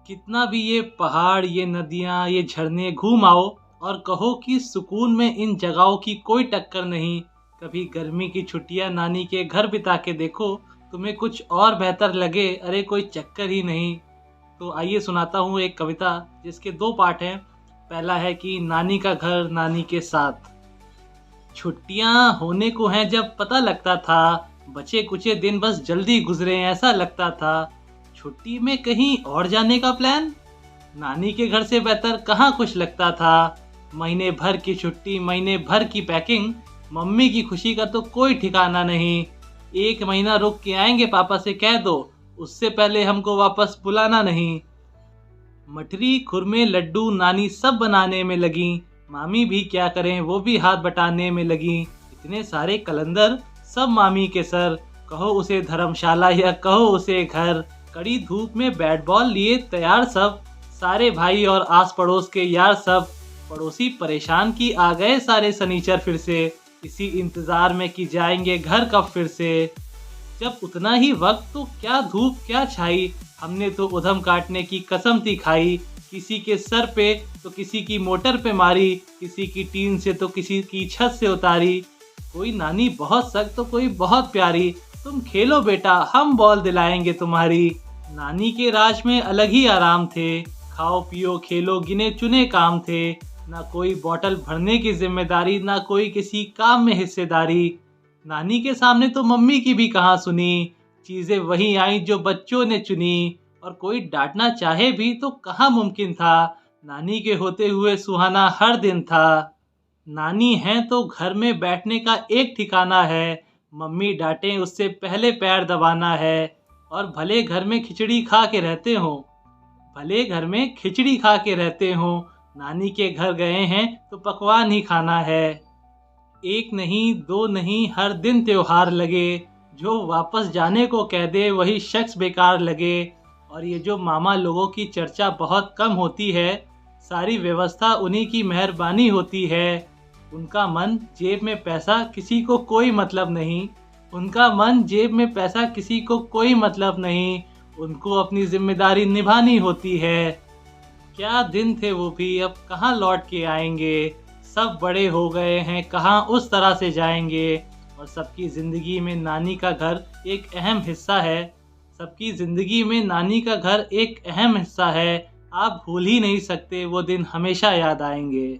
कितना भी ये पहाड़, ये नदियाँ, ये झरने घूम आओ और कहो कि सुकून में इन जगहों की कोई टक्कर नहीं। कभी गर्मी की छुट्टियाँ नानी के घर बिता के देखो, तुम्हें कुछ और बेहतर लगे, अरे कोई चक्कर ही नहीं। तो आइए सुनाता हूँ एक कविता जिसके दो पार्ट हैं। पहला है कि नानी का घर नानी के साथ। छुट्टियाँ होने को हैं जब पता लगता था, बचे कुचे दिन बस जल्दी गुजरे ऐसा लगता था। छुट्टी में कहीं और जाने का प्लान, नानी के घर से बेहतर कहाँ खुश लगता था। महीने भर की छुट्टी, महीने भर की पैकिंग, मम्मी की खुशी का तो कोई ठिकाना नहीं। एक महीना रुक के आएंगे पापा से कह दो, उससे पहले हमको वापस बुलाना नहीं। मठरी खुरमे लड्डू नानी सब बनाने में लगी, मामी भी क्या करें वो भी हाथ बटाने में लगी। इतने सारे कलंदर सब मामी के सर, कहो उसे धर्मशाला या कहो उसे घर। कड़ी धूप में बैट बॉल लिए तैयार सब, सारे भाई और आस पड़ोस के यार सब। पड़ोसी परेशान की आ गए सारे सनीचर फिर से, इसी इंतजार में कि जाएंगे घर कब फिर से। जब उतना ही वक्त तो क्या धूप क्या छाई, हमने तो उधम काटने की कसम थी खाई। किसी के सर पे तो किसी की मोटर पे मारी, किसी की टीन से तो किसी की छत से उतारी। कोई नानी बहुत सख्त तो कोई बहुत प्यारी, तुम खेलो बेटा हम बॉल दिलाएंगे तुम्हारी। नानी के राज में अलग ही आराम थे, खाओ पियो खेलो गिने चुने काम थे। ना कोई बोतल भरने की जिम्मेदारी, ना कोई किसी काम में हिस्सेदारी। नानी के सामने तो मम्मी की भी कहाँ सुनी, चीज़ें वही आई जो बच्चों ने चुनी। और कोई डांटना चाहे भी तो कहाँ मुमकिन था, नानी के होते हुए सुहाना हर दिन था। नानी है तो घर में बैठने का एक ठिकाना है, मम्मी डांटे उससे पहले पैर दबाना है। और भले घर में खिचड़ी खा के रहते हो, भले घर में खिचड़ी खा के रहते हो, नानी के घर गए हैं तो पकवान ही खाना है। एक नहीं दो नहीं हर दिन त्योहार लगे, जो वापस जाने को कह दे वही शख्स बेकार लगे। और ये जो मामा लोगों की चर्चा बहुत कम होती है, सारी व्यवस्था उन्हीं की मेहरबानी होती है। उनका मन जेब में पैसा किसी को कोई मतलब नहीं, उनका मन जेब में पैसा किसी को कोई मतलब नहीं, उनको अपनी जिम्मेदारी निभानी होती है। क्या दिन थे वो भी, अब कहाँ लौट के आएंगे। सब बड़े हो गए हैं कहाँ उस तरह से जाएंगे। और सबकी ज़िंदगी में नानी का घर एक अहम हिस्सा है, सबकी ज़िंदगी में नानी का घर एक अहम हिस्सा है। आप भूल ही नहीं सकते, वो दिन हमेशा याद आएंगे।